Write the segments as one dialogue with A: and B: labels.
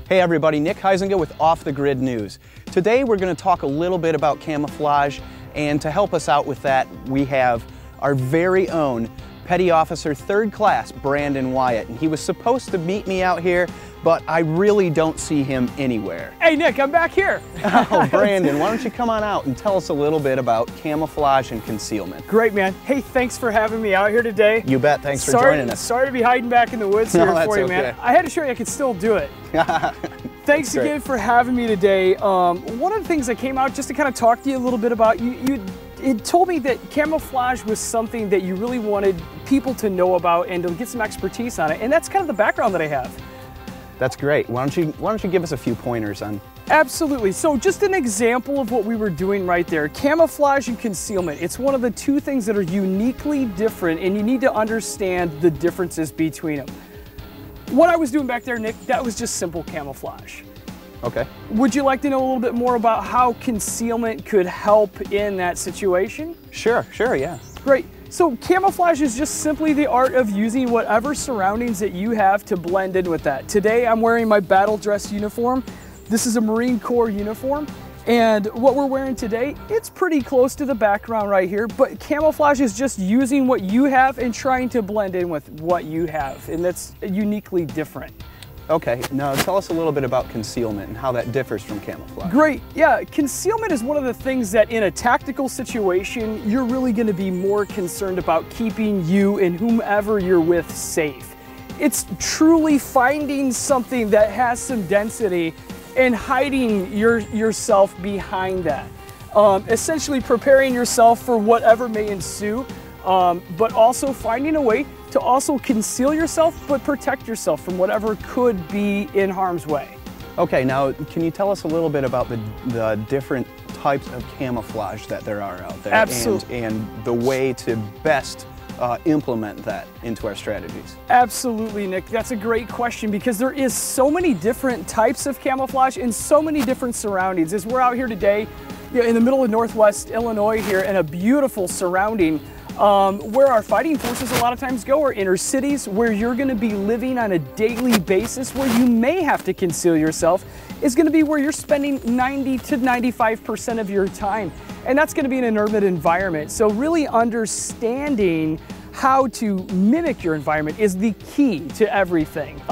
A: Hey everybody, Nick Huizinga with Off the Grid News. Today we're going to talk a little bit about camouflage, and to help us out with that, we have our very own Petty Officer 3rd Class Brandon Wyatt. And he was supposed to meet me out here, but I really don't see him anywhere.
B: Hey Nick, I'm back here.
A: Oh, Brandon, why don't you come on out and tell us a little bit about camouflage and concealment.
B: Great, man. Hey, thanks for having me out here today.
A: You bet, thanks for joining us.
B: Sorry to be hiding back in the woods here for you, man. I had to show you I could still do it. Thanks again for having me today. One of the things that came out just to kind of talk to you a little bit about, it told me that camouflage was something that you really wanted people to know about and to get some expertise on it, and that's kind of the background that I have.
A: That's great. Why don't you give us a few pointers on?
B: Absolutely. So just an example of what we were doing right there, camouflage and concealment. It's one of the two things that are uniquely different, and you need to understand the differences between them. What I was doing back there, Nick, that was just simple camouflage.
A: Okay.
B: Would you like to know a little bit more about how concealment could help in that situation?
A: Sure, yeah.
B: Great. So camouflage is just simply the art of using whatever surroundings that you have to blend in with that. Today I'm wearing my battle dress uniform. This is a Marine Corps uniform, and what we're wearing today, it's pretty close to the background right here, but camouflage is just using what you have and trying to blend in with what you have, and that's uniquely different.
A: Okay, now tell us a little bit about concealment and how that differs from camouflage.
B: Great, yeah, concealment is one of the things that in a tactical situation, you're really gonna be more concerned about keeping you and whomever you're with safe. It's truly finding something that has some density and hiding yourself behind that. Essentially preparing yourself for whatever may ensue, but also finding a way to also conceal yourself, but protect yourself from whatever could be in harm's way.
A: Okay, now can you tell us a little bit about the different types of camouflage that there are out there?
B: Absolutely.
A: And the way to best implement that into our strategies?
B: Absolutely, Nick. That's a great question, because there is so many different types of camouflage and so many different surroundings. As we're out here today, in the middle of Northwest Illinois here, in a beautiful surrounding, where our fighting forces a lot of times go are inner cities, where you're going to be living on a daily basis, where you may have to conceal yourself, is going to be where you're spending 90 to 95% of your time. And that's going to be in an urban environment. So really understanding how to mimic your environment is the key to everything.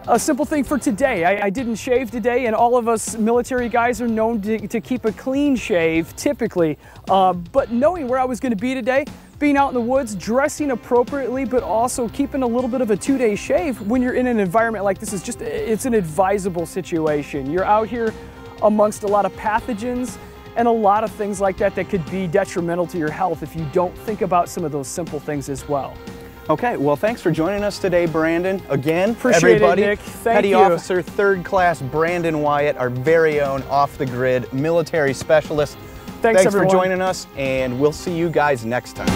B: A simple thing for today, I didn't shave today, and all of us military guys are known to keep a clean shave typically, but knowing where I was going to be today, being out in the woods, dressing appropriately, but also keeping a little bit of a 2-day shave when you're in an environment like this it's an advisable situation. You're out here amongst a lot of pathogens and a lot of things like that that could be detrimental to your health if you don't think about some of those simple things as well.
A: Okay, well, thanks for joining us today, Brandon. Again,
B: appreciate
A: everybody,
B: it, Nick. Thank
A: Petty
B: you.
A: Officer 3rd Class Brandon Wyatt, our very own off-the-grid military specialist. Thanks for joining us, and we'll see you guys next time.